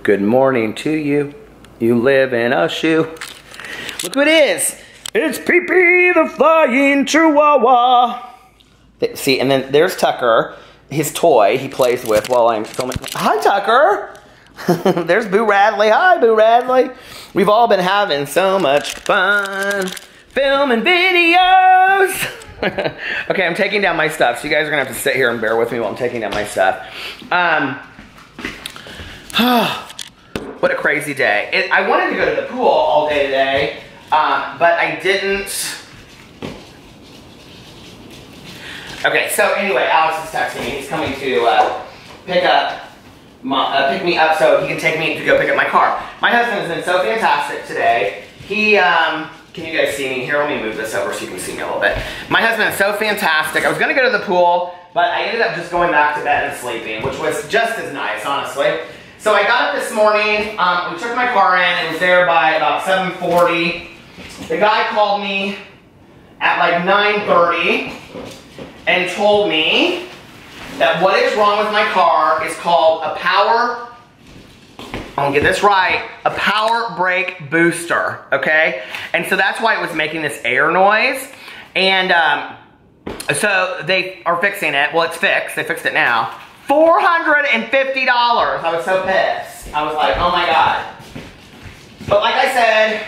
Good morning to you. You live in a shoe. Look who it is. It's Pee-Pee the flying chihuahua. See, and then there's Tucker, his toy he plays with while I'm filming. Hi, Tucker. There's Boo Radley. Hi, Boo Radley. We've all been having so much fun filming videos. Okay, I'm taking down my stuff, so you guys are gonna have to sit here and bear with me while I'm taking down my stuff. What a crazy day. I wanted to go to the pool all day today, but I didn't. Okay, so anyway, Alex is texting me. He's coming to pick me up so he can take me to go pick up my car. My husband has been so fantastic today. He, can you guys see me here? Let me move this over so you can see me a little bit. My husband is so fantastic. I was gonna go to the pool, but I ended up just going back to bed and sleeping, which was just as nice, honestly. So I got up this morning, we took my car in, it was there by about 7:40. The guy called me at like 9:30 and told me that what is wrong with my car is called a power, I'm gonna get this right, a power brake booster, okay? And so that's why it was making this air noise. And so they are fixing it. Well, it's fixed, they fixed it now. $450, I was so pissed. I was like, oh my God. But like I said,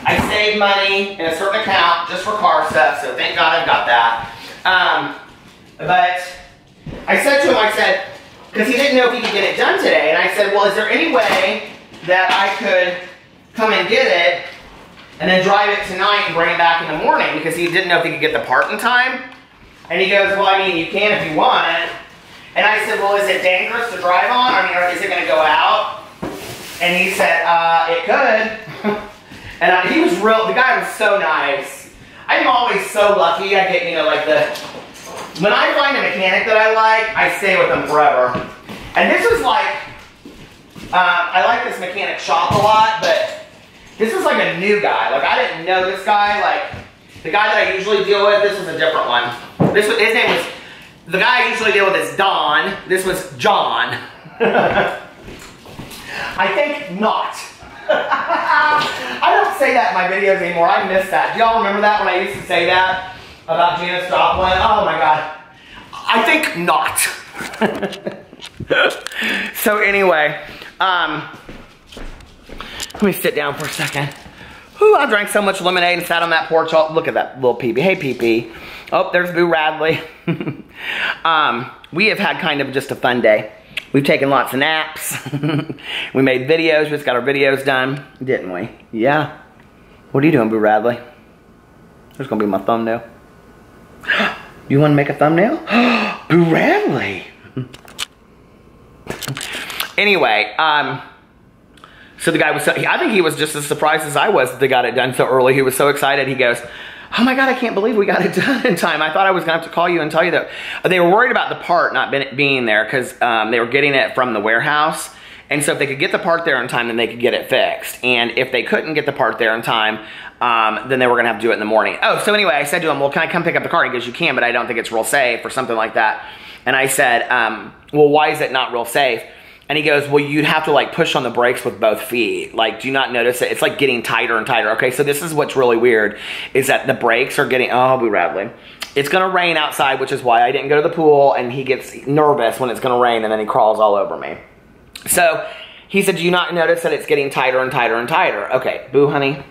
I saved money in a certain account just for car stuff, so thank God I've got that. But I said to him, I said, because he didn't know if he could get it done today, and I said, well, is there any way that I could come and get it and then drive it tonight and bring it back in the morning? Because he didn't know if he could get the part in time. And he goes, well, I mean, you can if you want. And I said, well, is it dangerous to drive on? I mean, or is it going to go out? And he said, it could. And he was the guy was so nice. I'm always so lucky. I get, you know, like when I find a mechanic that I like, I stay with them forever. And this was like, I like this mechanic shop a lot, but this was like a new guy. Like, I didn't know this guy. Like, the guy that I usually deal with, this was a different one. His name was, the guy I usually deal with is Don. This was John. I think not. I don't say that in my videos anymore. I miss that. Do y'all remember that when I used to say that about Janice Joplin? Oh my God. I think not. So anyway, let me sit down for a second. Whew, I drank so much lemonade and sat on that porch. Oh, look at that little Pee-Pee. Hey, Pee-Pee. Oh, there's Boo Radley. We have had kind of just a fun day. We've taken lots of naps. We made videos. We just got our videos done, didn't we? Yeah. What are you doing, Boo Radley? There's going to be my thumbnail. You want to make a thumbnail? Boo Radley. Anyway, so the guy was I think he was just as surprised as I was that they got it done so early. He was so excited. He goes, oh my God, I can't believe we got it done in time. I thought I was gonna have to call you and tell you that. They were worried about the part not being there because they were getting it from the warehouse. And so if they could get the part there in time, then they could get it fixed. And if they couldn't get the part there in time, then they were gonna have to do it in the morning. Oh, so anyway, I said to him, well, can I come pick up the car? He goes, you can, but I don't think it's real safe or something like that. And I said, well, why is it not real safe? And he goes, well, you'd have to like push on the brakes with both feet. Like, do you not notice it? It's like getting tighter and tighter. Okay, so this is what's really weird, is that the brakes are getting, oh, Boo Radley. It's gonna rain outside, which is why I didn't go to the pool, and he gets nervous when it's gonna rain, and then he crawls all over me. So he said, do you not notice that it's getting tighter and tighter and tighter? Okay, Boo, honey,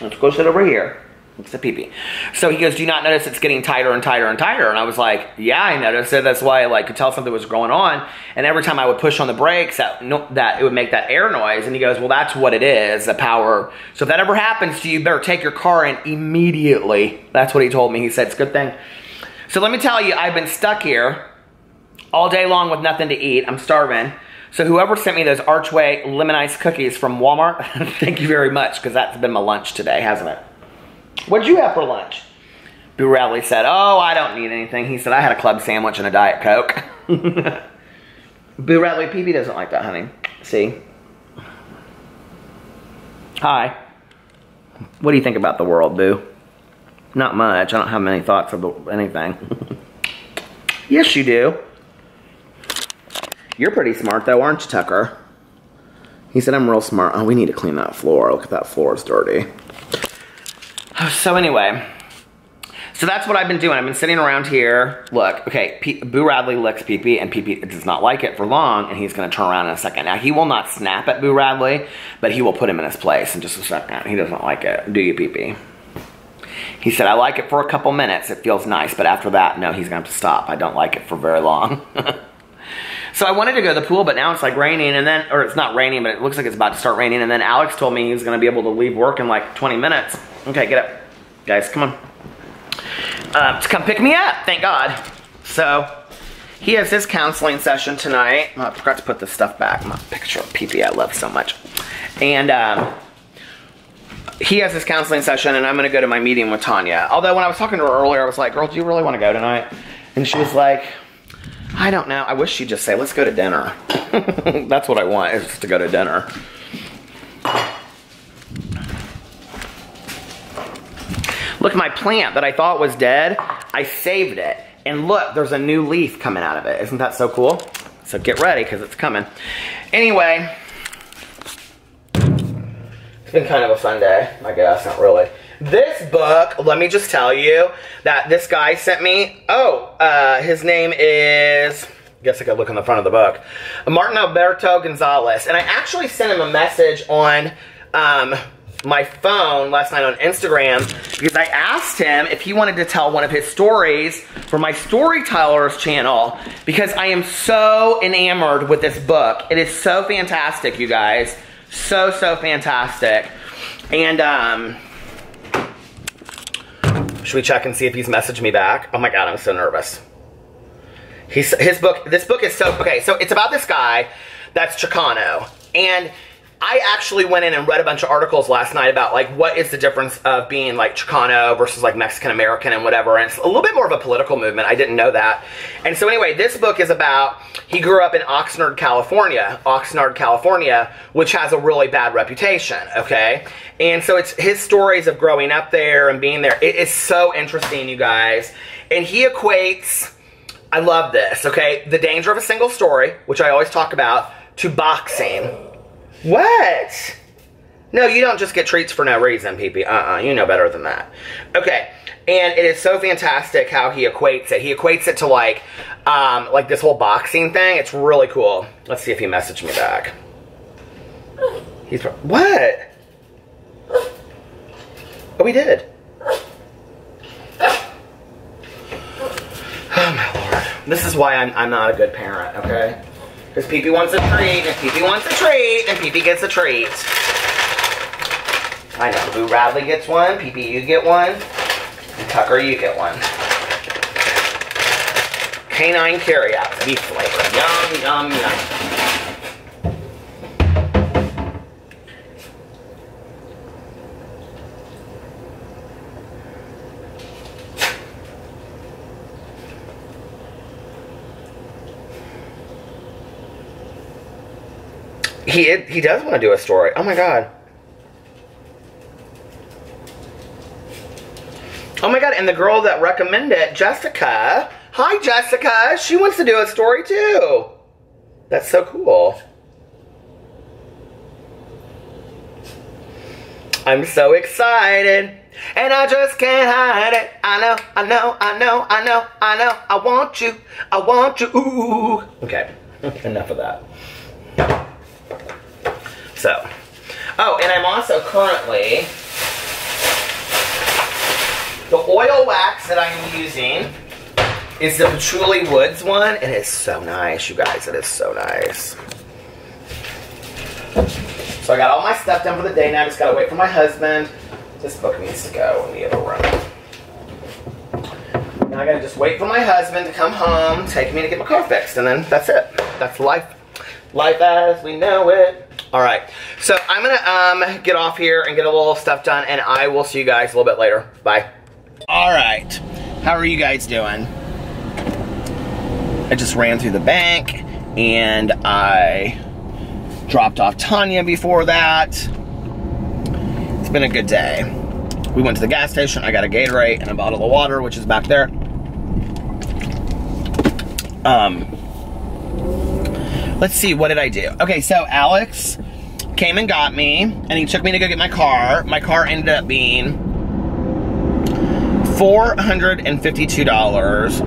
let's go sit over here. It's a Pee-Pee. So he goes, do you not notice it's getting tighter and tighter and tighter? And I was like, yeah, I noticed it. That's why I like could tell something was going on. And every time I would push on the brakes, that it would make that air noise. And he goes, well, that's what it is, the power. So if that ever happens to you, you better take your car in immediately. That's what he told me. He said, it's a good thing. So let me tell you, I've been stuck here all day long with nothing to eat. I'm starving. So whoever sent me those Archway lemon ice cookies from Walmart, thank you very much, because that's been my lunch today, hasn't it? What'd you have for lunch? Boo Radley said, oh, I don't need anything. He said, I had a club sandwich and a Diet Coke. Boo Radley, Pee-Pee doesn't like that, honey. See? Hi. What do you think about the world, Boo? Not much. I don't have many thoughts about anything. Yes, you do. You're pretty smart though, aren't you, Tucker? He said I'm real smart. Oh, we need to clean that floor. Look at that floor, it's dirty. So anyway, so that's what I've been doing. I've been sitting around here. Look, okay, Boo Radley licks Pee-Pee, and Pee-Pee does not like it for long, and he's gonna turn around in a second. Now, he will not snap at Boo Radley, but he will put him in his place in just a second. He doesn't like it. Do you, Pee-Pee? He said, I like it for a couple minutes. It feels nice, but after that, no, he's gonna have to stop. I don't like it for very long. So I wanted to go to the pool, but now it's like raining, and then, or it's not raining, but it looks like it's about to start raining, and then Alex told me he was gonna be able to leave work in like 20 minutes. Okay, get up. Guys, come on. To come pick me up, thank God. So, he has his counseling session tonight. Oh, I forgot to put this stuff back. My picture of Pee-Pee I love so much. And he has his counseling session, and I'm gonna go to my meeting with Tanya. Although when I was talking to her earlier, I was like, girl, do you really wanna go tonight? And she was like, I don't know. I wish she'd just say, let's go to dinner. That's what I want, is just to go to dinner. Look, my plant that I thought was dead, I saved it. And look, there's a new leaf coming out of it. Isn't that so cool? So get ready, because it's coming. Anyway, it's been kind of a fun day, I guess, not really. This book, let me just tell you that this guy sent me, his name is, I guess I could look on the front of the book, Martin Alberto Gonzalez. And I actually sent him a message on my phone last night on Instagram because I asked him if he wanted to tell one of his stories for my Storytellers channel because I am so enamored with this book. It is so fantastic, you guys. So fantastic. And, should we check and see if he's messaged me back? Oh my God, I'm so nervous. This book is so, okay, so it's about this guy that's Chicano. And I actually went in and read a bunch of articles last night about like what is the difference of being like Chicano versus like Mexican American and whatever, and it's a little bit more of a political movement. I didn't know that. And so anyway, this book is about, he grew up in Oxnard, California, which has a really bad reputation, okay? And so it's his stories of growing up there and being there. It is so interesting, you guys. And he equates, I love this, okay, the danger of a single story, which I always talk about, to boxing. What? No, you don't just get treats for no reason, Pee-Pee. You know better than that. Okay, and it is so fantastic how he equates it. He equates it to like this whole boxing thing. It's really cool. Let's see if he messaged me back. He's, what? Oh, he did. Oh, my Lord. This is why I'm not a good parent, okay? Because Pee-Pee wants a treat, and Pee-Pee wants a treat, and Pee-Pee gets a treat. I know, Boo Radley gets one, Pee-Pee you get one, and Tucker you get one. Canine carryout, beef flavor. Yum, yum, yum. He does want to do a story. Oh my God. Oh my God, and the girl that recommended, Jessica. Hi, Jessica. She wants to do a story too. That's so cool. I'm so excited. And I just can't hide it. I know. I want you. Ooh. Okay, enough of that. So, oh, and I'm also currently, the oil wax that I'm using is the Patchouli Woods one. It is so nice, you guys. It is so nice. So I got all my stuff done for the day now. I just gotta wait for my husband. This book needs to go in the other room. Now I gotta just wait for my husband to come home, take me to get my car fixed, and then that's it. That's life. Life as we know it. Alright, so I'm gonna get off here and get a little stuff done, and I will see you guys a little bit later. Bye. Alright, how are you guys doing? I just ran through the bank, and I dropped off Tanya before that. It's been a good day. We went to the gas station, I got a Gatorade and a bottle of water, which is back there. let's see, what did I do? Okay, so Alex came and got me, and he took me to go get my car. My car ended up being $452.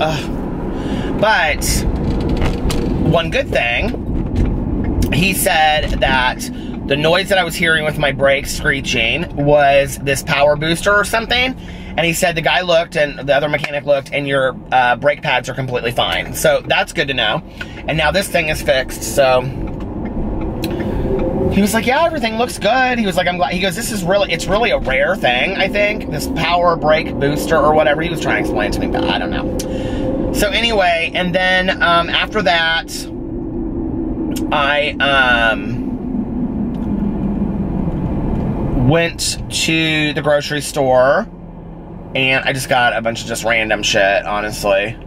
But one good thing, he said that the noise that I was hearing with my brakes screeching was this power booster or something. And he said the guy looked, and the other mechanic looked, and your brake pads are completely fine. So that's good to know. And now this thing is fixed, so he was like, yeah, everything looks good. He was like, I'm glad. He goes, it's really a rare thing, I think, this power brake booster or whatever. He was trying to explain it to me, but I don't know. So anyway, and then after that, I went to the grocery store, and I just got a bunch of just random shit, honestly.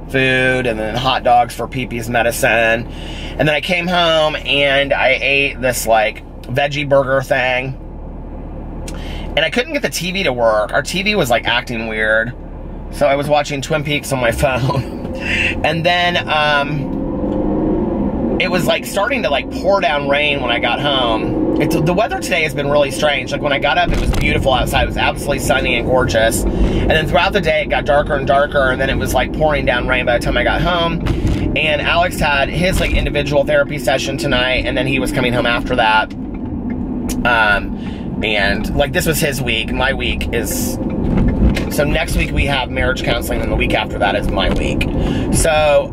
Food, and then hot dogs for Pee-Pee's medicine. And then I came home, and I ate this, like, veggie burger thing. And I couldn't get the TV to work. Our TV was, like, acting weird. So I was watching Twin Peaks on my phone. And then, it was, like, starting to, like, pour down rain when I got home. The weather today has been really strange. Like, when I got up, it was beautiful outside. It was absolutely sunny and gorgeous. And then throughout the day, it got darker and darker, and then it was, like, pouring down rain by the time I got home. And Alex had his, like, individual therapy session tonight, and then he was coming home after that. And, like, this was his week. My week is... So next week we have marriage counseling, and the week after that is my week. So,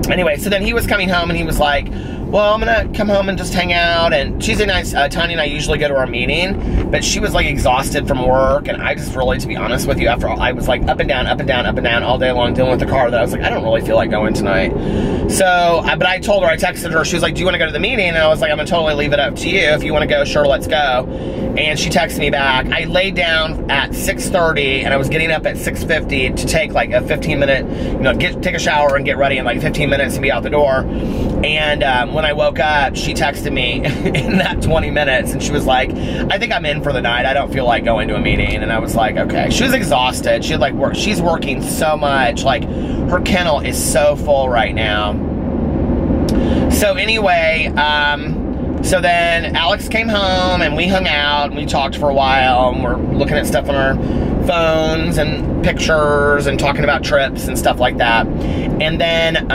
anyway, so then he was coming home, and he was like, well, I'm gonna come home and just hang out. And Tuesday nights, Tanya and I usually go to our meeting, but she was like exhausted from work, and I just really, to be honest with you, after all, I was like up and down, up and down, up and down all day long dealing with the car, that I was like, I don't really feel like going tonight. So, but I told her, I texted her, she was like, do you want to go to the meeting? And I was like, I'm gonna totally leave it up to you. If you want to go, sure, let's go. And she texted me back. I laid down at 6:30, and I was getting up at 6:50 to take like a 15-minute, you know, take a shower and get ready in like 15 minutes and be out the door. And when I woke up, she texted me in that 20 minutes, and she was like, I think I'm in for the night. I don't feel like going to a meeting. And I was like, okay. She was exhausted. She had like work. She's working so much. Like, her kennel is so full right now. So anyway, so then Alex came home, and we hung out, and we talked for a while, and we're looking at stuff on our phones and pictures and talking about trips and stuff like that. And then,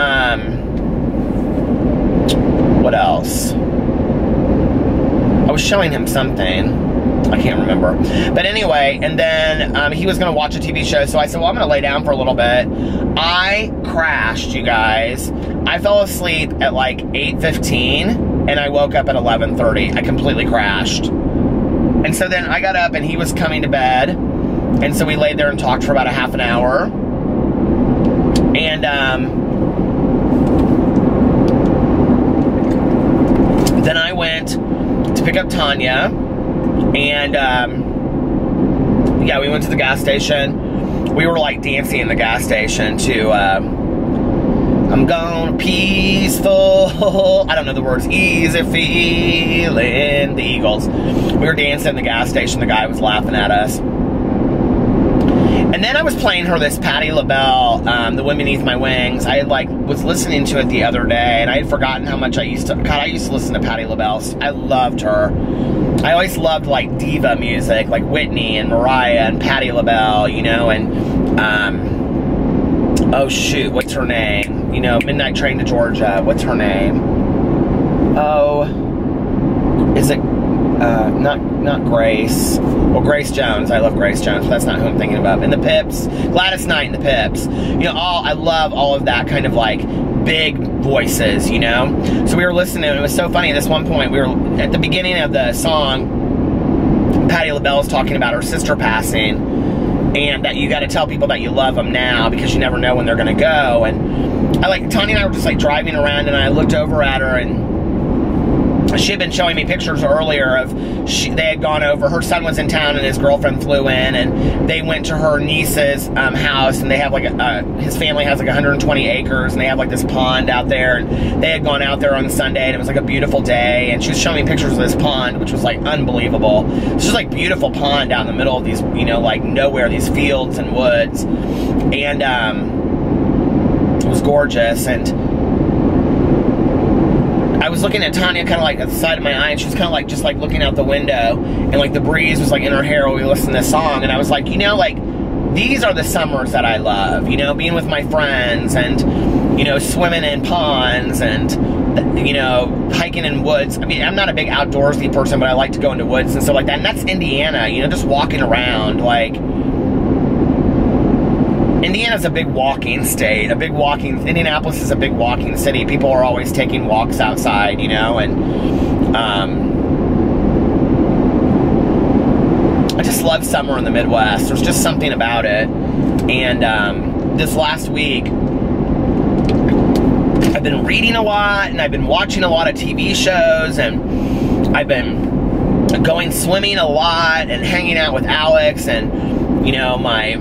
what else? I was showing him something. I can't remember. But anyway, and then he was going to watch a TV show, so I said, well, I'm going to lay down for a little bit. I crashed, you guys. I fell asleep at like 8:15, and I woke up at 11:30. I completely crashed. And so then I got up, and he was coming to bed, and so we laid there and talked for about a half an hour. And then I went to pick up Tanya, and yeah, we went to the gas station. We were like dancing in the gas station to I'm gone peaceful, I don't know the words, easy feeling, the Eagles. We were dancing in the gas station. The guy was laughing at us. And then I was playing her this Patti LaBelle, The Wind Beneath My Wings. I was listening to it the other day, and I had forgotten how much I used to listen to Patti LaBelle. I loved her. I always loved like diva music, like Whitney and Mariah and Patti LaBelle, you know, and oh shoot, what's her name? You know, Midnight Train to Georgia. What's her name? Oh, is it not Grace? Well, Grace Jones. I love Grace Jones, but that's not who I'm thinking about. And the Pips, Gladys Knight and the Pips. You know, I love all of that kind of like big voices, you know? So we were listening, and it was so funny. At this one point, we were at the beginning of the song, Patti LaBelle's talking about her sister passing, and that you got to tell people that you love them now because you never know when they're going to go. And Tanya and I were just like driving around, and I looked over at her, and she had been showing me pictures earlier of they had gone over. Her son was in town, and his girlfriend flew in, and they went to her niece's house, and they have like his family has like 120 acres, and they have like this pond out there, and they had gone out there on Sunday, and it was like a beautiful day, and she was showing me pictures of this pond, which was like unbelievable. It's just like beautiful pond out in the middle of these, you know, like nowhere, these fields and woods, and it was gorgeous. And I was looking at Tanya kind of like at the side of my eye, and she was kind of like just like looking out the window, and like the breeze was like in her hair while we listened to this song, and I was like, you know, like these are the summers that I love, you know, being with my friends and, you know, swimming in ponds and, you know, hiking in woods. I mean, I'm not a big outdoorsy person, but I like to go into woods and stuff like that. And that's Indiana, you know, just walking around. Like, Indiana's a big walking state, Indianapolis is a big walking city. People are always taking walks outside, you know, and, I just love summer in the Midwest. There's just something about it. And, this last week, I've been reading a lot, and I've been watching a lot of TV shows, and I've been going swimming a lot and hanging out with Alex and, you know, my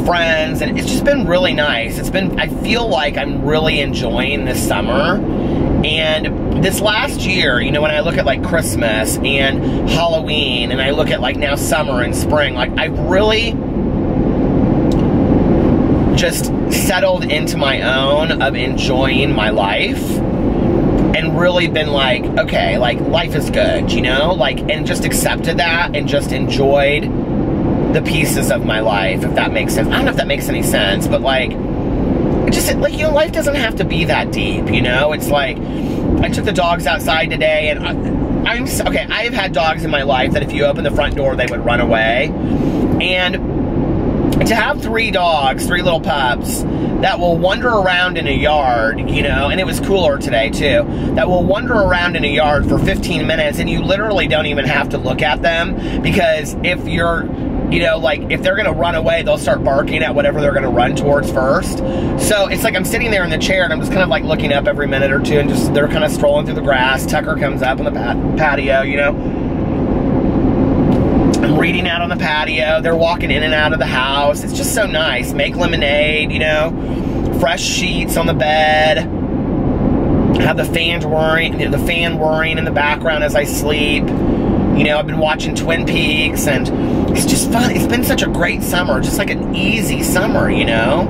friends, and it's just been really nice. I feel like I'm really enjoying this summer. And this last year, you know, when I look at like Christmas and Halloween, and I look at like now summer and spring, like I've really just settled into my own of enjoying my life and really been like, okay, like life is good, you know, like, and just accepted that and just enjoyed the pieces of my life, if that makes sense. I don't know if that makes any sense, but like, just like, you know, life doesn't have to be that deep, you know. It's like, I took the dogs outside today, and okay, I have had dogs in my life that if you open the front door, they would run away. And to have 3 dogs, 3 little pups, that will wander around in a yard, you know, and it was cooler today too, that will wander around in a yard for 15 minutes, and you literally don't even have to look at them, because if you're, you know, like, if they're gonna run away, they'll start barking at whatever they're gonna run towards first. So it's like I'm sitting there in the chair, and I'm just kind of like looking up every minute or two, and just, they're kind of strolling through the grass. Tucker comes up on the patio, you know. I'm reading out on the patio. They're walking in and out of the house. It's just so nice. Make lemonade, you know. Fresh sheets on the bed. Have the fan whirring in the background as I sleep. You know, I've been watching Twin Peaks, and it's just fun. It's been such a great summer, just like an easy summer, you know?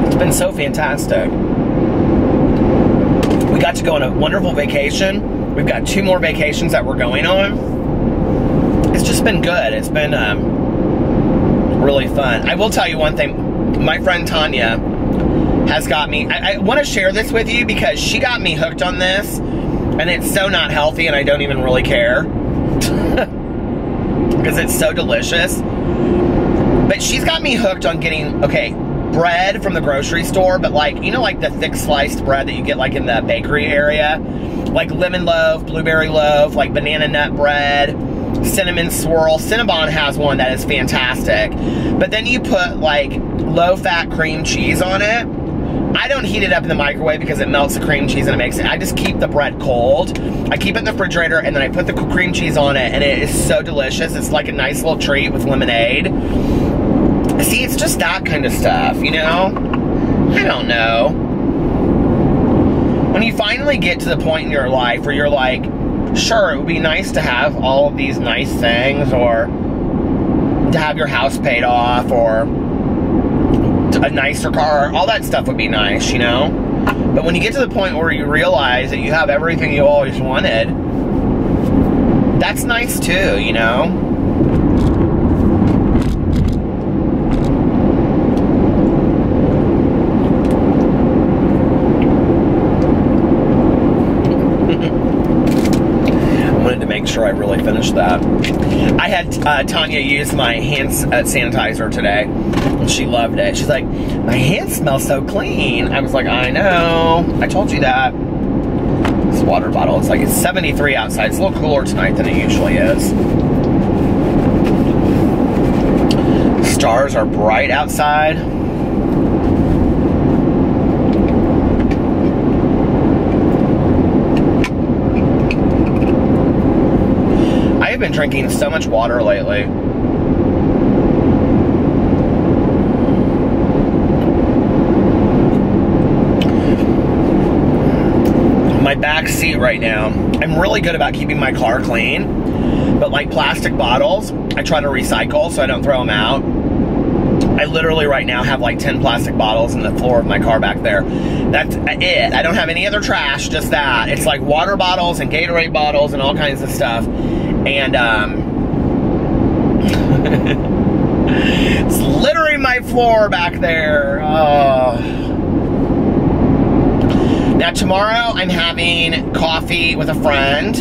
It's been so fantastic. We got to go on a wonderful vacation. We've got 2 more vacations that we're going on. It's just been good. It's been really fun. I will tell you one thing. My friend Tanya has got me, I want to share this with you because she got me hooked on this, and it's so not healthy, and I don't even really care because it's so delicious. But she's got me hooked on getting, okay, bread from the grocery store, but like, you know, like the thick sliced bread that you get like in the bakery area, like lemon loaf, blueberry loaf, like banana nut bread, cinnamon swirl. Cinnabon has one that is fantastic, but then you put like low-fat cream cheese on it. I don't heat it up in the microwave because it melts the cream cheese and it makes it. I just keep the bread cold. I keep it in the refrigerator, and then I put the cream cheese on it, and it is so delicious. It's like a nice little treat with lemonade. See, it's just that kind of stuff, you know? I don't know. When you finally get to the point in your life where you're like, sure, it would be nice to have all of these nice things, or to have your house paid off, or a nicer car, all that stuff would be nice, you know? But when you get to the point where you realize that you have everything you always wanted, that's nice too, you know? I wanted to make sure I really finished that. I had Tanya use my hand sanitizer today. She loved it. She's like, my hands smell so clean. I was like, I know. I told you that. This water bottle, it's like, it's 73 outside. It's a little cooler tonight than it usually is. Stars are bright outside. I have been drinking so much water lately. My back seat right now, I'm really good about keeping my car clean, but like plastic bottles, I try to recycle so I don't throw them out. I literally right now have like 10 plastic bottles in the floor of my car back there. That's it. I don't have any other trash, just that. It's like water bottles and Gatorade bottles and all kinds of stuff. And it's littering my floor back there. Oh. Now tomorrow I'm having coffee with a friend,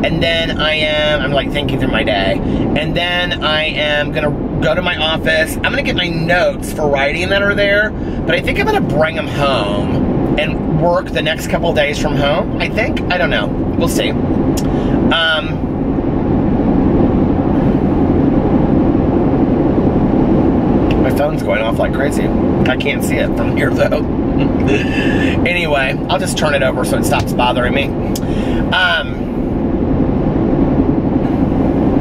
and then I'm like thinking through my day, and then I am gonna go to my office. I'm gonna get my notes for writing that are there, but I think I'm gonna bring them home and work the next couple days from home, I think. I don't know. We'll see. My phone's going off like crazy. I can't see it from here though. Anyway, I'll just turn it over so it stops bothering me.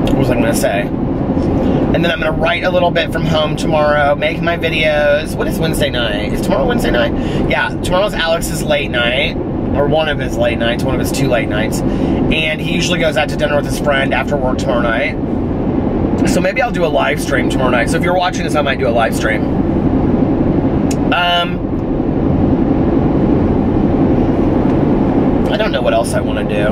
What was I gonna say? And then I'm gonna write a little bit from home tomorrow, make my videos. What is Wednesday night? Is tomorrow Wednesday night? Yeah, tomorrow's Alex's late night, or one of his late nights, one of his 2 late nights. And he usually goes out to dinner with his friend after work tomorrow night. So maybe I'll do a live stream tomorrow night. So if you're watching this, I might do a live stream. I don't know what else I want to do.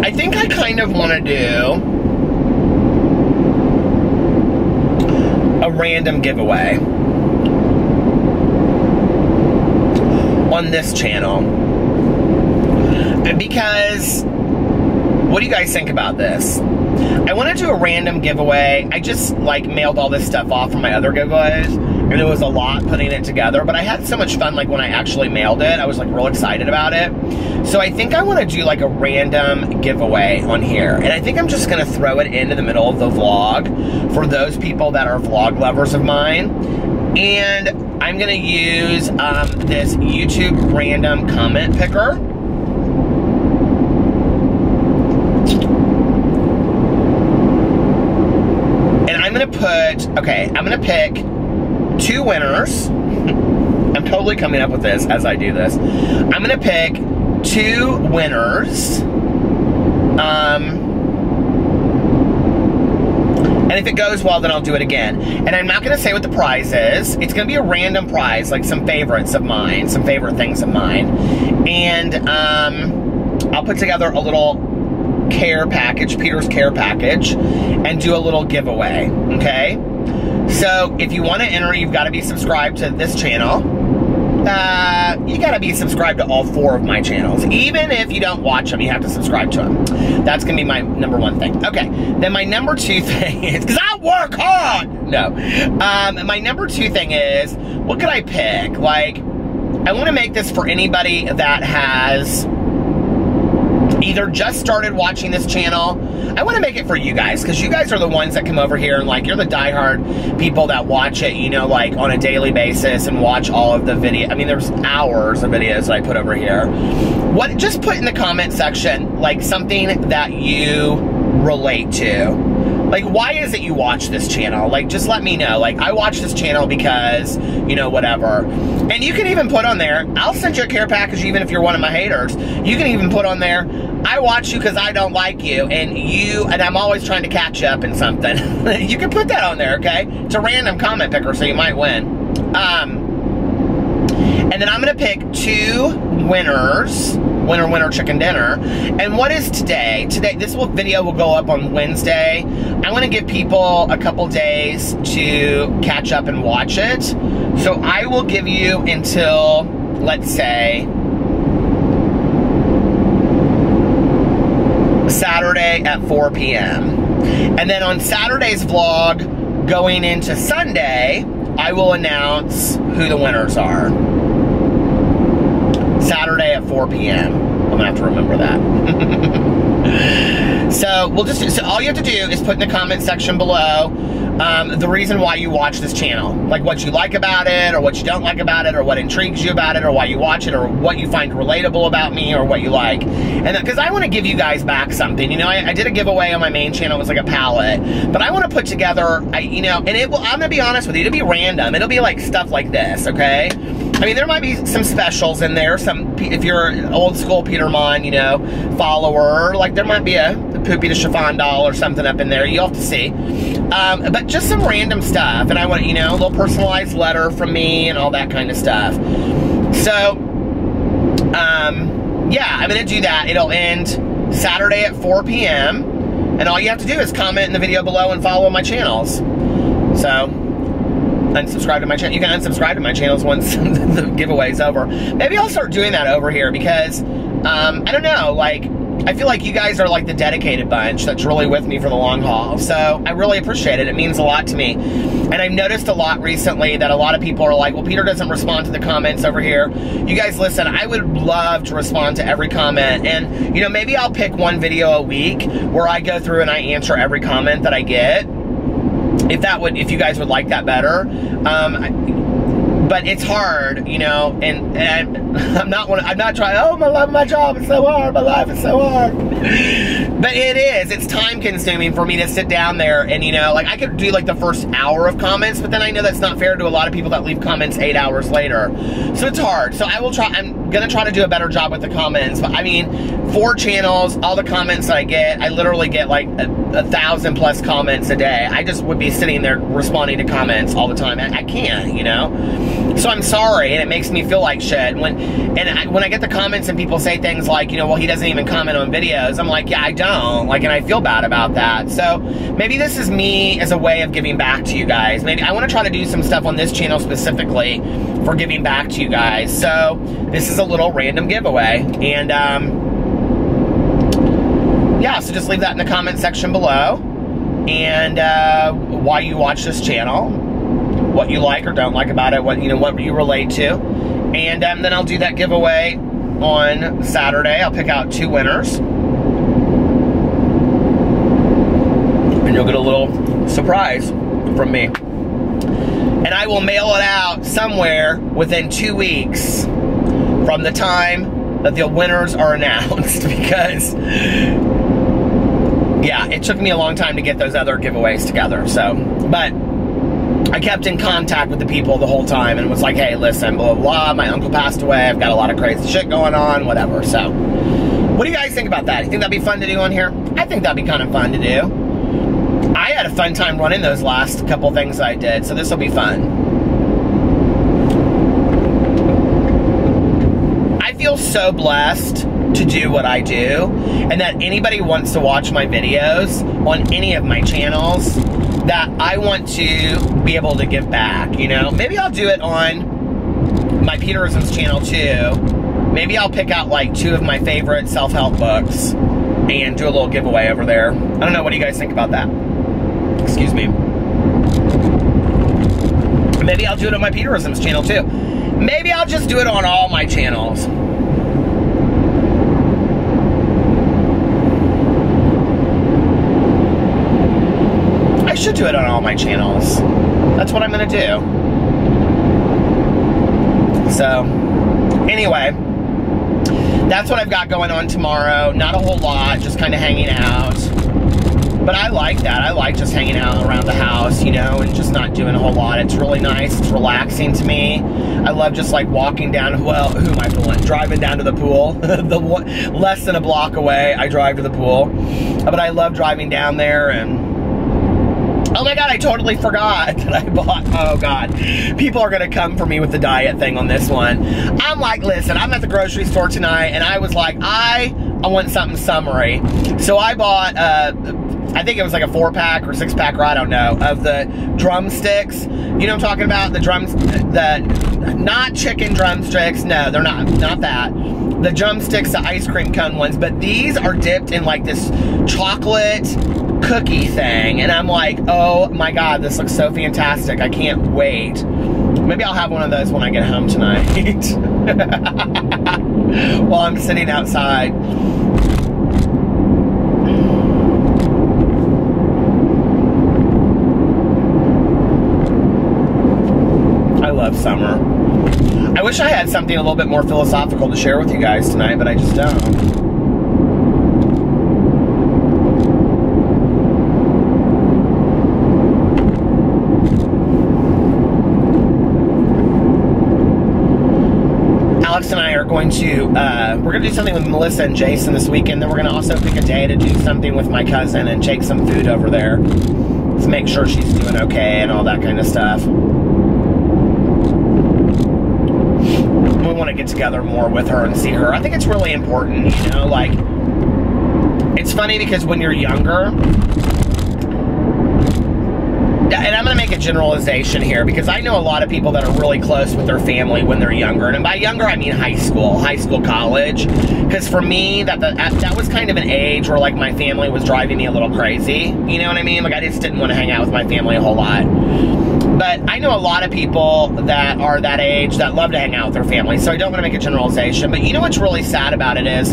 I think I kind of want to do a random giveaway on this channel, because what do you guys think about this? I want to do a random giveaway. I just like mailed all this stuff off from my other giveaways, and it was a lot putting it together, but I had so much fun like when I actually mailed it. I was like real excited about it. So I think I want to do like a random giveaway on here, and I think I'm just going to throw it into the middle of the vlog for those people that are vlog lovers of mine. And I'm going to use this YouTube random comment picker. I'm gonna pick 2 winners. I'm totally coming up with this as I do this. I'm gonna pick 2 winners. And if it goes well, then I'll do it again. And I'm not gonna say what the prize is. It's gonna be a random prize, like some favorites of mine, some favorite things of mine. And I'll put together a little care package, Peter's care package, and do a little giveaway, okay? So if you want to enter, you've got to be subscribed to this channel. You got to be subscribed to all 4 of my channels. Even if you don't watch them, you have to subscribe to them. That's going to be my #1 thing. Okay, then my #2 thing is, because I work hard! No. My #2 thing is, what could I pick? Like, I want to make this for anybody that has either just started watching this channel. I want to make it for you guys, because you guys are the ones that come over here and like, you're the diehard people that watch it, you know, like on a daily basis and watch all of the video. I mean, there's hours of videos that I put over here. Just put in the comment section, like something that you relate to. Like, why is it you watch this channel? Like, just let me know. Like, I watch this channel because, you know, whatever. And you can even put on there, I'll send you a care package even if you're one of my haters. You can even put on there, I watch you because I don't like you, and I'm always trying to catch up in something. You can put that on there, okay? It's a random comment picker, so you might win. And then I'm going to pick 2 winners. Winner, chicken dinner. And what is today? Today, this video will go up on Wednesday. I want to give people a couple days to catch up and watch it. So I will give you until, let's say, Saturday at 4 p.m. And then on Saturday's vlog, going into Sunday, I will announce who the winners are. Saturday at 4 p.m. I'm gonna have to remember that. So so all you have to do is put in the comment section below the reason why you watch this channel. Like what you like about it, or what you don't like about it, or what intrigues you about it, or why you watch it, or what you find relatable about me, or what you like. And because I want to give you guys back something. You know, I did a giveaway on my main channel. It was like a palette. But I want to put together, you know, and I'm gonna be honest with you, it'll be random. It'll be like stuff like this, okay? I mean, there might be some specials in there. If you're an old school Peter Monn, you know, follower, like there might be a Poopy the Chiffon doll or something up in there. You'll have to see. But just some random stuff. And I want, you know, a little personalized letter from me and all that kind of stuff. So, yeah, I'm going to do that. It'll end Saturday at 4 p.m. And all you have to do is comment in the video below and follow my channels. So, unsubscribe to my channel. You can unsubscribe to my channels once the giveaway's over. Maybe I'll start doing that over here because, I don't know, like, I feel like you guys are like the dedicated bunch that's really with me for the long haul. So I really appreciate it. It means a lot to me. And I've noticed a lot recently that a lot of people are like, well, Peter doesn't respond to the comments over here. You guys listen, I would love to respond to every comment. And, you know, maybe I'll pick one video a week where I go through and I answer every comment that I get. If you guys would like that better. But it's hard, you know, and I'm not trying, oh, I love my job, it's so hard, my life is so hard. But it is, it's time consuming for me to sit down there and, you know, like I could do like the first hour of comments, but then I know that's not fair to a lot of people that leave comments 8 hours later. So it's hard. So I will try, I'm gonna try to do a better job with the comments, but I mean, 4 channels, all the comments that I get, I literally get like 1,000+ comments a day. I just would be sitting there responding to comments all the time. I can't, you know? So I'm sorry, and it makes me feel like shit. When I get the comments and people say things like, you know, well, he doesn't even comment on videos, I'm like, yeah, I don't. Like, and I feel bad about that. So maybe this is me as a way of giving back to you guys. Maybe I want to try to do some stuff on this channel specifically for giving back to you guys. So this is a little random giveaway. And, yeah, so just leave that in the comment section below. And why you watch this channel, what you like or don't like about it, what you relate to. And then I'll do that giveaway on Saturday. I'll pick out 2 winners. And you'll get a little surprise from me. And I will mail it out somewhere within 2 weeks from the time that the winners are announced, because yeah, it took me a long time to get those other giveaways together. So, but I kept in contact with the people the whole time and was like, hey, listen, blah, blah, blah, my uncle passed away, I've got a lot of crazy shit going on, whatever. So, what do you guys think about that? You think that'd be fun to do on here? I think that'd be kind of fun to do. I had a fun time running those last couple things that I did, so this will be fun. I feel so blessed to do what I do, and that anybody wants to watch my videos on any of my channels, that I want to be able to give back, you know? Maybe I'll do it on my Peterisms channel too. Maybe I'll pick out like 2 of my favorite self-help books and do a little giveaway over there. I don't know, what do you guys think about that? Excuse me. Maybe I'll do it on my Peterisms channel too. Maybe I'll just do it on all my channels. I should do it on all my channels. That's what I'm gonna do. So, anyway, that's what I've got going on tomorrow. Not a whole lot, just kind of hanging out. But I like that. I like just hanging out around the house, you know, and just not doing a whole lot. It's really nice. It's relaxing to me. I love just like walking down, well, who am I fooling? Driving down to the pool. Less than a block away, I drive to the pool. But I love driving down there. And oh my God, I totally forgot that I bought, oh God. People are gonna come for me with the diet thing on this one. I'm like, listen, I'm at the grocery store tonight, and I was like, I want something summery. So I bought, I think it was like a 4-pack or 6-pack, or I don't know, of the drumsticks. You know what I'm talking about? The drums, not chicken drumsticks, no, they're not that. The drumsticks, the ice cream cone ones, but these are dipped in like this chocolate cookie thing, and I'm like, oh my God, this looks so fantastic. I can't wait. Maybe I'll have one of those when I get home tonight. While I'm sitting outside. I love summer. I wish I had something a little bit more philosophical to share with you guys tonight, but I just don't. Alex and I are going to, we're going to do something with Melissa and Jason this weekend. Then we're going to also pick a day to do something with my cousin and take some food over there to make sure she's doing okay and all that kind of stuff. We want to get together more with her and see her. I think it's really important, you know, like, it's funny because when you're younger, and I'm going to make a generalization here because I know a lot of people that are really close with their family when they're younger. And by younger, I mean high school, college. Because for me, that was kind of an age where, like, my family was driving me a little crazy. You know what I mean? Like, I just didn't want to hang out with my family a whole lot. But I know a lot of people that are that age that love to hang out with their family. So I don't want to make a generalization. But you know what's really sad about it is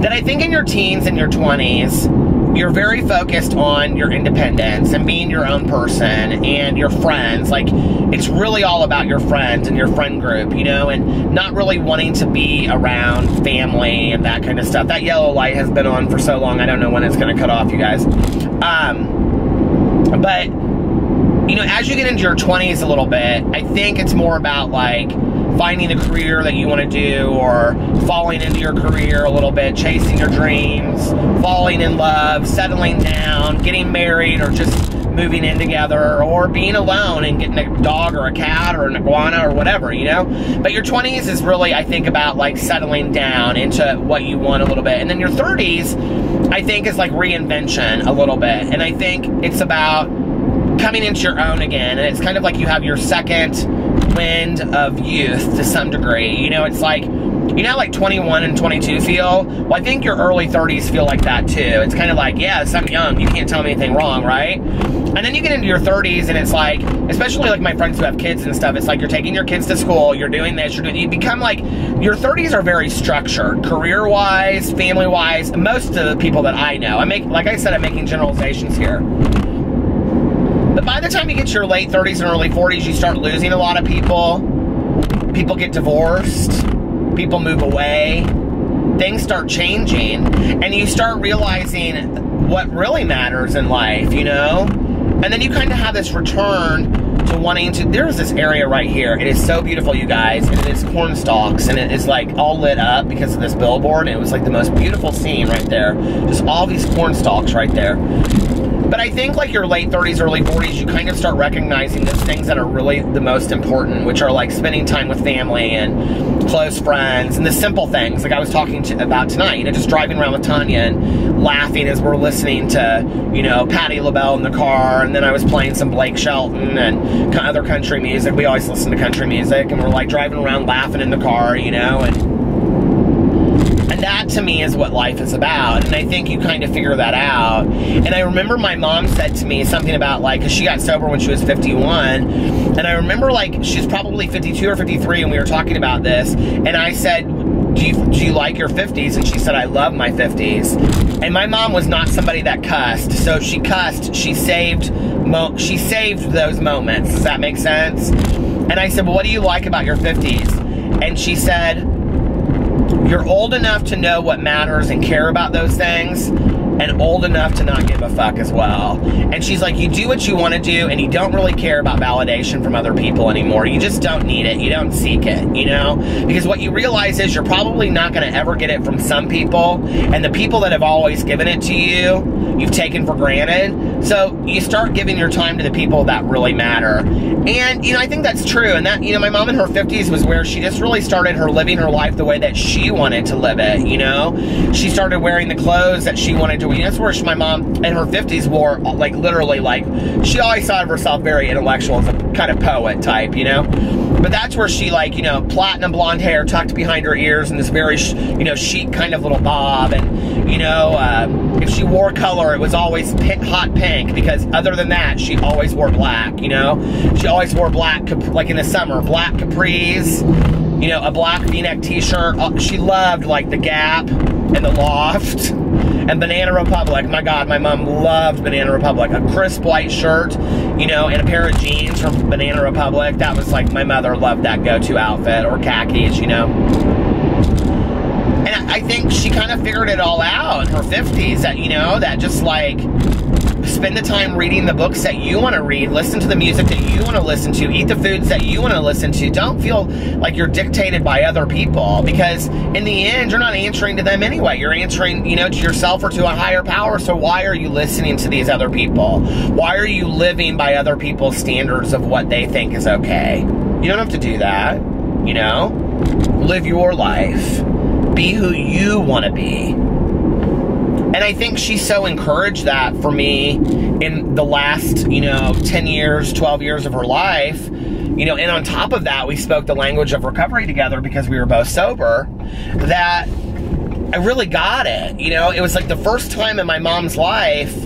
that I think in your teens and your 20s, you're very focused on your independence and being your own person and your friends. Like, it's really all about your friends and your friend group, you know, and not really wanting to be around family and that kind of stuff. That yellow light has been on for so long, I don't know when it's going to cut off, you guys. But, you know, as you get into your 20s a little bit, I think it's more about, like, finding a career that you want to do, or falling into your career a little bit, chasing your dreams, falling in love, settling down, getting married, or just moving in together, or being alone and getting a dog or a cat or an iguana or whatever, you know? But your 20s is really, I think, about, like, settling down into what you want a little bit. And then your 30s, I think, is like reinvention a little bit. And I think it's about coming into your own again. And it's kind of like you have your second wind of youth to some degree. You know, it's like, you know, like 21 and 22 feel? Well, I think your early 30s feel like that too. It's kind of like, yes, I'm young, you can't tell me anything wrong, right? And then you get into your 30s and it's like, especially like my friends who have kids and stuff, it's like you're taking your kids to school, you're doing this, you become like, your 30s are very structured, career-wise, family-wise. Most of the people that I know, like I said, I'm making generalizations here. But by the time you get to your late 30s and early 40s, you start losing a lot of people. People get divorced. People move away. Things start changing. And you start realizing what really matters in life, you know? And then you kind of have this return to wanting to... There's this area right here. It is so beautiful, you guys. And it is corn stalks. And it is like all lit up because of this billboard. And it was like the most beautiful scene right there. Just all these corn stalks right there. But I think like your late 30s, early 40s, you kind of start recognizing those things that are really the most important, which are like spending time with family and close friends and the simple things like I was talking about tonight, you know, just driving around with Tanya and laughing as we're listening to, you know, Patti LaBelle in the car, and then I was playing some Blake Shelton and other country music. We always listen to country music, and we're like driving around laughing in the car, you know, and that to me is what life is about. And I think you kind of figure that out. And I remember my mom said to me something about like, because she got sober when she was 51, and I remember like she's probably 52 or 53, and we were talking about this, and I said, do you like your 50s? And she said, I love my 50s. And my mom was not somebody that cussed, so if she cussed, she saved those moments. Does that make sense? And I said, well, what do you like about your 50s? And she said, you're old enough to know what matters and care about those things, and old enough to not give a fuck as well. And she's like, you do what you want to do, and you don't really care about validation from other people anymore. You just don't need it. You don't seek it, you know? Because what you realize is you're probably not going to ever get it from some people, and the people that have always given it to you, you've taken for granted. So you start giving your time to the people that really matter. And, you know, I think that's true. And that, you know, my mom in her 50s was where she just really started living her life the way that she wanted to live it, you know? She started wearing the clothes that she wanted to wear. That's where my mom in her 50s wore, like, literally, like, she always thought of herself very intellectual as a kind of poet type, you know? But that's where she, like, you know, platinum blonde hair tucked behind her ears and this very, you know, chic kind of little bob. And, you know, if she wore color, it was always hot pink, because other than that, she always wore black, you know? She always wore black, like in the summer, black capris, you know, a black v-neck t-shirt. She loved, like, the Gap and the Loft and Banana Republic. My God, my mom loved Banana Republic. A crisp white shirt, you know, and a pair of jeans from Banana Republic. That was like, my mother loved that go-to outfit, or khakis, you know. And I think she kind of figured it all out in her 50s, that, you know, that just like spend the time reading the books that you want to read, listen to the music that you want to listen to, eat the foods that you want to listen to. Don't feel like you're dictated by other people, because in the end, you're not answering to them anyway. You're answering, you know, to yourself or to a higher power. So why are you listening to these other people? Why are you living by other people's standards of what they think is okay? You don't have to do that, you know? Live your life. Be who you want to be. And I think she so encouraged that for me in the last, you know, 10 years, 12 years of her life. You know, and on top of that, we spoke the language of recovery together because we were both sober, that I really got it. You know, it was like the first time in my mom's life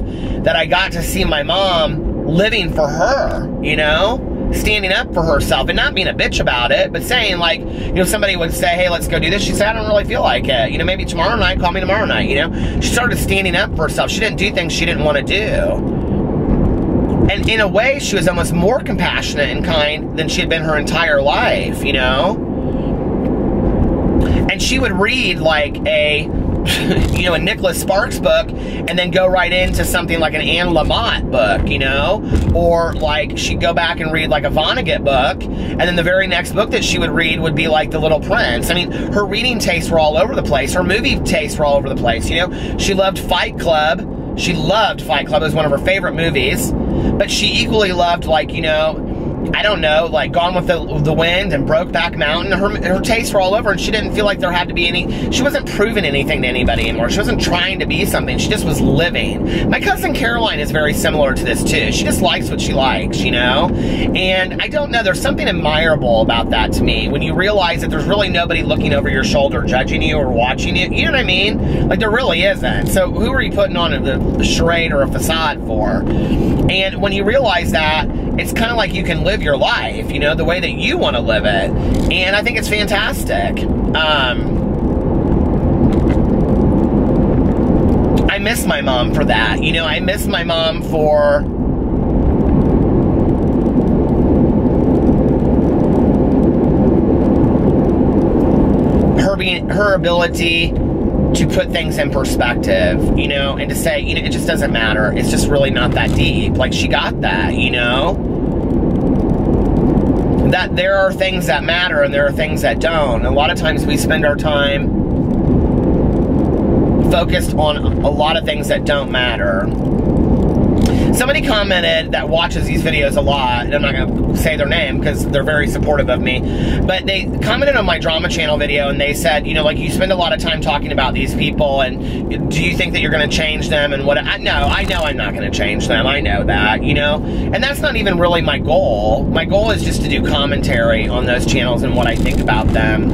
that I got to see my mom living for her, you know? Standing up for herself and not being a bitch about it, but saying, like, you know, somebody would say, hey, let's go do this. She said, I don't really feel like it. You know, maybe tomorrow night, call me tomorrow night, you know? She started standing up for herself. She didn't do things she didn't want to do. And in a way, she was almost more compassionate and kind than she had been her entire life, you know? And she would read, like, a you know, a Nicholas Sparks book and then go right into something like an Anne Lamott book, you know? Or, like, she'd go back and read, like, a Vonnegut book, and then the very next book that she would read would be, like, The Little Prince. I mean, her reading tastes were all over the place. Her movie tastes were all over the place, you know? She loved Fight Club. She loved Fight Club. It was one of her favorite movies. But she equally loved, like, you know, I don't know, like Gone with the Wind and Brokeback Mountain. Her tastes were all over, and she didn't feel like there had to be any, she wasn't proving anything to anybody anymore. She wasn't trying to be something. She just was living. My cousin Caroline is very similar to this too. She just likes what she likes, you know? And I don't know, there's something admirable about that to me, when you realize that there's really nobody looking over your shoulder, judging you or watching you. You know what I mean? Like, there really isn't. So who are you putting on a charade or a facade for? And when you realize that, it's kind of like you can live your life, you know, the way that you want to live it. And I think it's fantastic. I miss my mom for that. You know, I miss my mom for her ability to put things in perspective, you know, and to say, you know, it just doesn't matter. It's just really not that deep. Like, she got that, you know? That there are things that matter and there are things that don't. A lot of times we spend our time focused on a lot of things that don't matter. Somebody commented that watches these videos a lot, and I'm not going to say their name because they're very supportive of me, but they commented on my drama channel video, and they said, you know, like, you spend a lot of time talking about these people, and do you think that you're going to change them? And what? No, I know I'm not going to change them. I know that, you know, and that's not even really my goal. My goal is just to do commentary on those channels and what I think about them.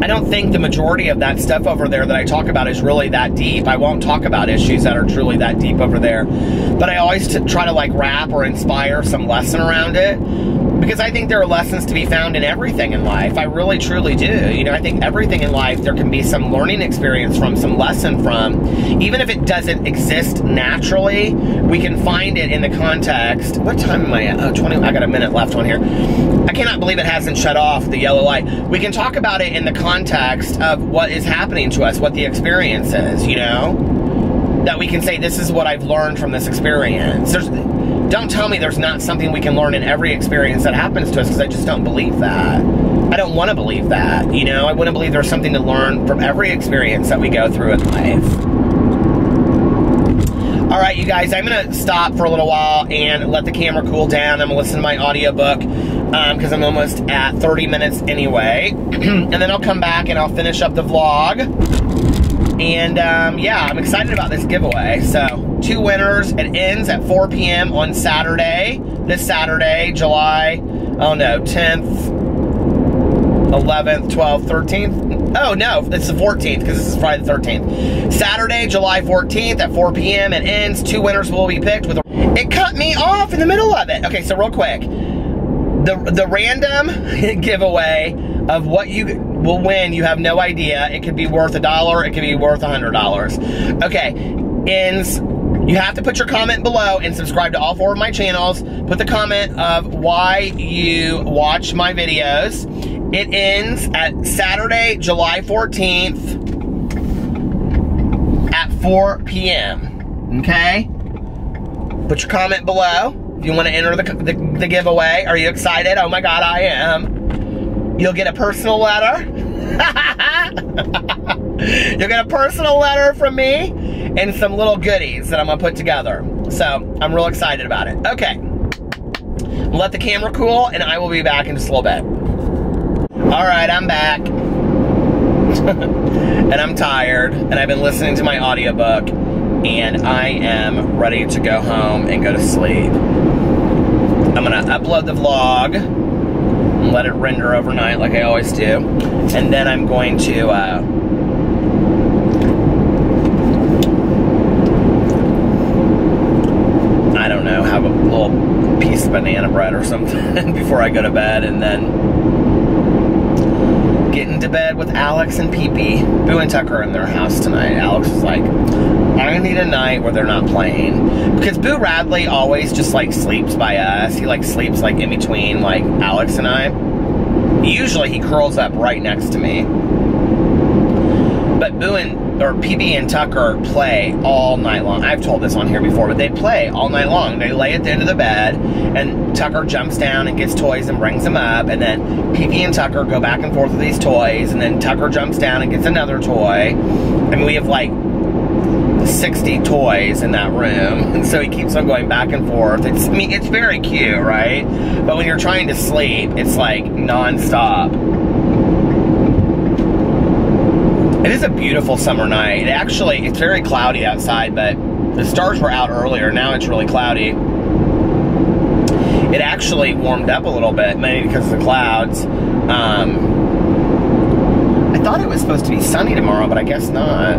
I don't think the majority of that stuff over there that I talk about is really that deep. I won't talk about issues that are truly that deep over there. But I always try to, like, wrap or inspire some lesson around it, because I think there are lessons to be found in everything in life. I really, truly do. You know, I think everything in life there can be some learning experience from, some lesson from. Even if it doesn't exist naturally, we can find it in the context. What time am I at? Oh, 20, I got a minute left on here. I cannot believe it hasn't shut off, the yellow light. We can talk about it in the context of what is happening to us, what the experience is, you know? That we can say, this is what I've learned from this experience. Don't tell me there's not something we can learn in every experience that happens to us, because I just don't believe that. I don't want to believe that, you know? I want to believe there's something to learn from every experience that we go through in life. All right, you guys, I'm going to stop for a little while and let the camera cool down. I'm going to listen to my audiobook because I'm almost at 30 minutes anyway. And then I'll come back and I'll finish up the vlog. And yeah, I'm excited about this giveaway. So, 2 winners. It ends at 4 p.m. on Saturday. This Saturday, July, oh no, 10th, 11th, 12th, 13th. Oh no, it's the 14th because this is Friday the 13th. Saturday, July 14th at 4 p.m. It ends. 2 winners will be picked. It cut me off in the middle of it. Okay, so real quick. The random giveaway of what you will win, you have no idea. It could be worth $1, it could be worth $100. Okay, ends. You have to put your comment below and subscribe to all 4 of my channels. Put the comment of why you watch my videos. It ends at Saturday, July 14th 4 p.m. Okay? Put your comment below if you want to enter the giveaway. Are you excited? Oh my God, I am. You'll get a personal letter. You'll get a personal letter from me and some little goodies that I'm gonna put together. So I'm real excited about it. Okay, let the camera cool and I will be back in just a little bit. All right, I'm back. And I'm tired and I've been listening to my audiobook and I am ready to go home and go to sleep. I'm gonna upload the vlog and let it render overnight like I always do. And then I'm going to I don't know, have a little piece of banana bread or something before I go to bed, and then get into bed with Alex and Pee-Pee. Boo and Tucker are in their house tonight. Alex is like, I need a night where they're not playing. Because Boo Radley always just like sleeps by us. He like sleeps like in between like Alex and I. Usually he curls up right next to me. But Pee-Pee and Tucker play all night long. I've told this on here before, but they play all night long. They lay at the end of the bed, and Tucker jumps down and gets toys and brings them up, and then Pee-Pee and Tucker go back and forth with these toys, and then Tucker jumps down and gets another toy. I mean, we have like 60 toys in that room, and so he keeps on going back and forth. I mean, it's very cute, right? But when you're trying to sleep, it's like non-stop. It is a beautiful summer night. It's very cloudy outside, but the stars were out earlier. Now it's really cloudy. It actually warmed up a little bit, maybe because of the clouds. I thought it was supposed to be sunny tomorrow, but I guess not.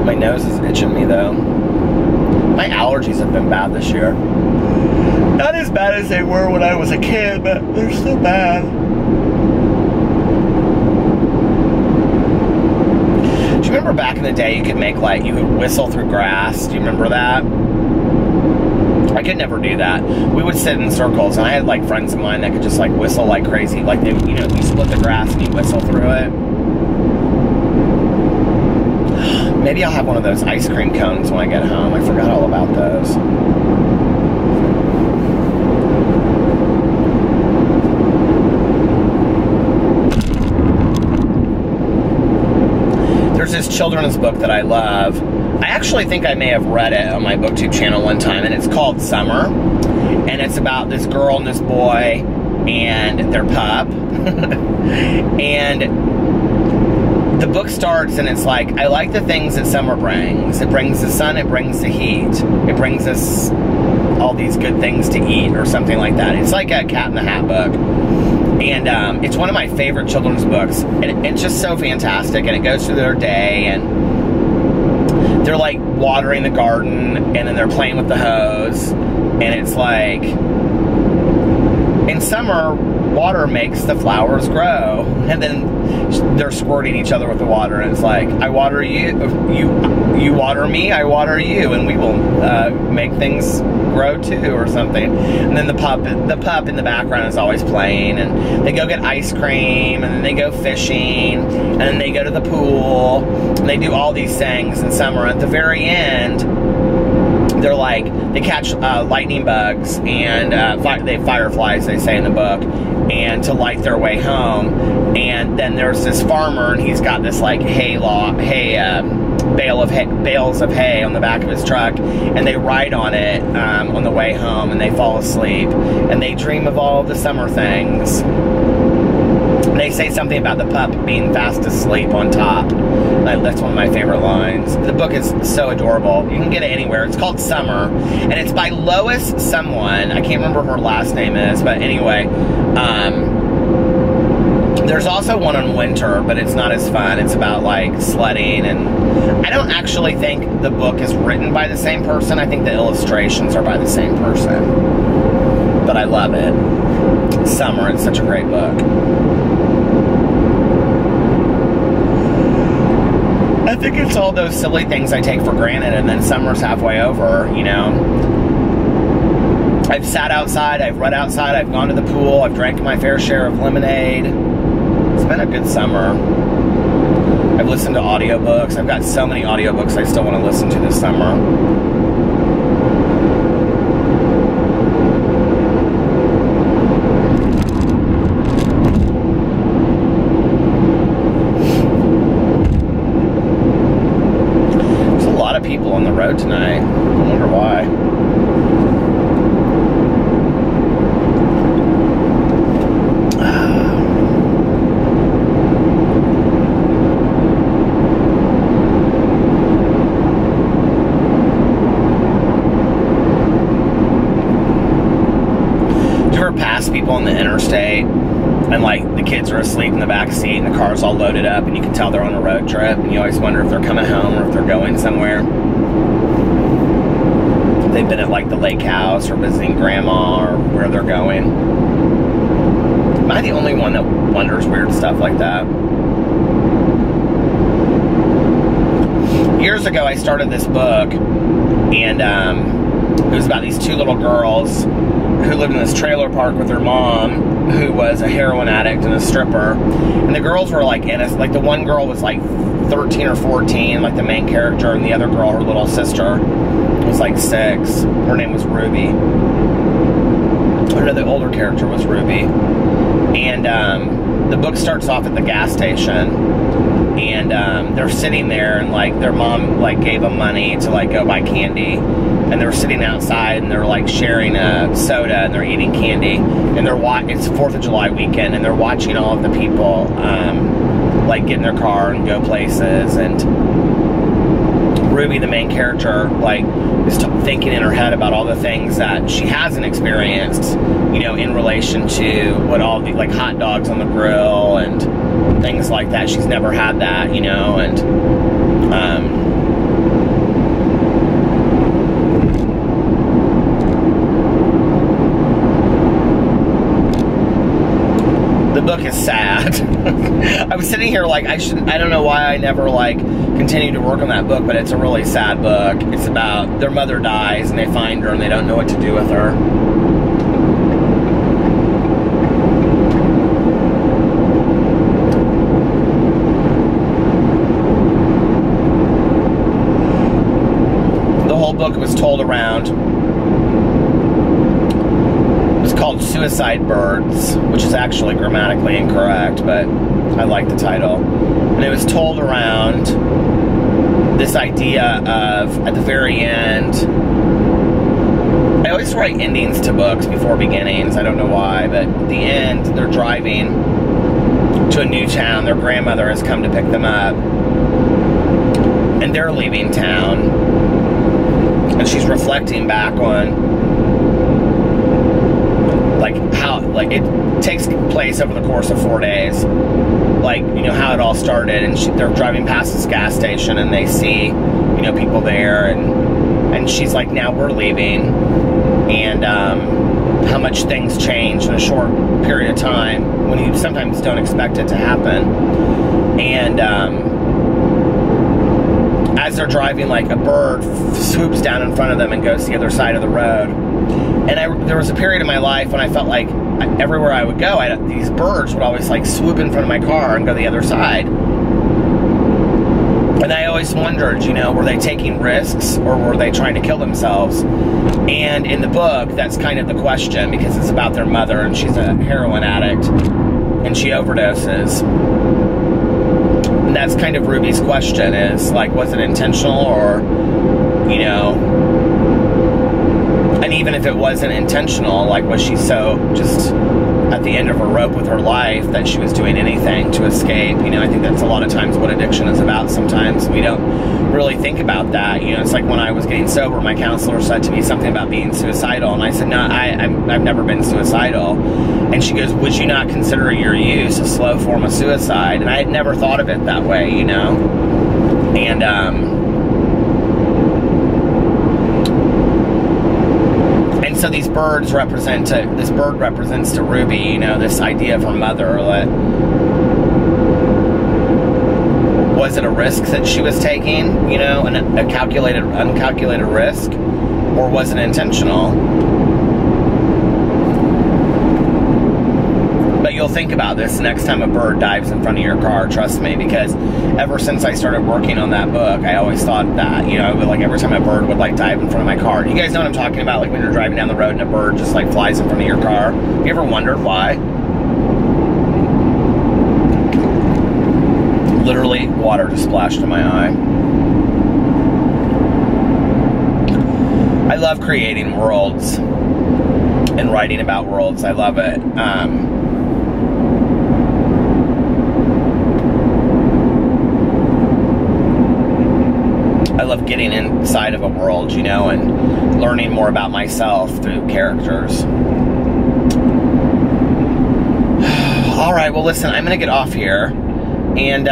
My nose is itching me, though. My allergies have been bad this year. Not as bad as they were when I was a kid, but they're still bad. Do you remember back in the day you could make like, you would whistle through grass? Do you remember that? I could never do that. We would sit in circles, and I had like friends of mine that could just like whistle like crazy. Like they, you know, you split the grass and you whistle through it. Maybe I'll have one of those ice cream cones when I get home. I forgot all about those. There's this children's book that I love. I actually think I may have read it on my BookTube channel one time, and it's called Summer. And it's about this girl and this boy and their pup. And the book starts and it's like, I like the things that summer brings. It brings the sun, it brings the heat. It brings us all these good things to eat or something like that. It's like a Cat in the Hat book. And it's one of my favorite children's books. And it's just so fantastic. And it goes through their day, and they're like watering the garden, and then they're playing with the hose. And it's like, in summer, water makes the flowers grow. And then they're squirting each other with the water, and it's like, I water you, you water me, I water you, and we will make things grow too, or something. And then the pup in the background is always playing, and they go get ice cream, and then they go fishing, and then they go to the pool, and they do all these things in summer. At the very end, they're like, they catch lightning bugs and they fireflies, they say in the book, and to light their way home. And then there's this farmer, and he's got this like bales of hay on the back of his truck, and they ride on it on the way home, and they fall asleep, and they dream of all of the summer things. And they say something about the pup being fast asleep on top. That's one of my favorite lines. The book is so adorable. You can get it anywhere. It's called Summer, and it's by Lois someone. I can't remember her last name is, but anyway. There's also one on winter, but it's not as fun. It's about like sledding, and I don't actually think the book is written by the same person. I think the illustrations are by the same person. But I love it. Summer, it's such a great book. I think it's all those silly things I take for granted, and then summer's halfway over, you know. I've sat outside, I've read outside, I've gone to the pool, I've drank my fair share of lemonade. It's been a good summer. I've listened to audiobooks. I've got so many audiobooks I still want to listen to this summer. There's a lot of people on the road tonight. I wonder why. Pass people on the interstate and like the kids are asleep in the back seat and the car's all loaded up and you can tell they're on a road trip and you always wonder if they're coming home or if they're going somewhere. If they've been at like the lake house or visiting grandma or where they're going. Am I the only one that wonders weird stuff like that? Years ago I started this book and it was about these two little girls who lived in this trailer park with her mom, who was a heroin addict and a stripper. And the girls were like innocent. Like the one girl was like 13 or 14, like the main character, and the other girl, her little sister, was like 6. Her name was Ruby. Or no, the older character was Ruby. And the book starts off at the gas station. And they're sitting there, and like their mom like gave them money to like go buy candy, and they're sitting outside and they're like sharing a soda and they're eating candy, and they're it's 4th of July weekend and they're watching all of the people like get in their car and go places. And Ruby, the main character, like is thinking in her head about all the things that she hasn't experienced, you know, in relation to what all the like hot dogs on the grill and things like that. She's never had that, you know. And the book is sad. I was sitting here like I don't know why I never like continued to work on that book, but it's a really sad book. It's about their mother dies and they find her and they don't know what to do with her. The whole book was told around. It's called Suicide Birds, which is actually grammatically incorrect, but I like the title. And it was told around this idea of, at the very end, I always write endings to books before beginnings, I don't know why, but at the end, they're driving to a new town, their grandmother has come to pick them up, and they're leaving town, and she's reflecting back on like how, like it takes place over the course of 4 days, like, you know, how it all started. And they're driving past this gas station and they see, you know, people there, and she's like, now we're leaving, and how much things change in a short period of time when you sometimes don't expect it to happen. And as they're driving, like a bird swoops down in front of them and goes to the other side of the road. And there was a period in my life when I felt like everywhere I would go, these birds would always like swoop in front of my car and go to the other side. And I always wondered, you know, were they taking risks or were they trying to kill themselves? And in the book, that's kind of the question, because it's about their mother, and she's a heroin addict and she overdoses. And that's kind of Ruby's question, is like, was it intentional, or, you know, and even if it wasn't intentional, like, was she so just at the end of her rope with her life that she was doing anything to escape? You know, I think that's a lot of times what addiction is about. Sometimes we don't really think about that. You know, it's like when I was getting sober, my counselor said to me something about being suicidal, and I said, no, I've never been suicidal. And she goes, would you not consider your use a slow form of suicide? And I had never thought of it that way, you know. And so these birds represents to Ruby, you know, this idea of her mother. Was it a risk that she was taking, you know, a uncalculated risk, or was it intentional? But you'll think about this next time a bird dives in front of your car, trust me, because ever since I started working on that book, I always thought that, you know, like every time a bird would like dive in front of my car. You guys know what I'm talking about? Like when you're driving down the road and a bird just like flies in front of your car. You ever wondered why? Literally, water just splashed in my eye. I love creating worlds and writing about worlds. I love it. I love getting inside of a world, you know, and learning more about myself through characters. All right, well, listen, I'm going to get off here. And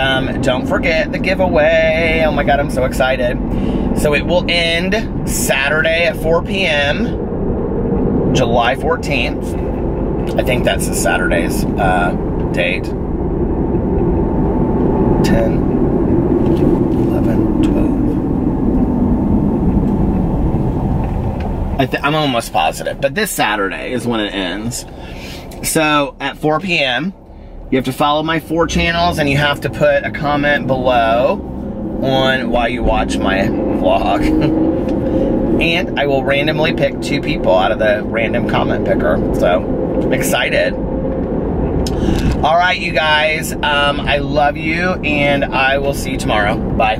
don't forget the giveaway. Oh my God, I'm so excited. So it will end Saturday at 4 p.m., July 14th. I think that's the Saturday's date. 10, 11, 12. I'm almost positive, but this Saturday is when it ends. So at 4 p.m., you have to follow my 4 channels, and you have to put a comment below on why you watch my vlog. And I will randomly pick 2 people out of the random comment picker. So I'm excited. All right, you guys, I love you, and I will see you tomorrow. Bye.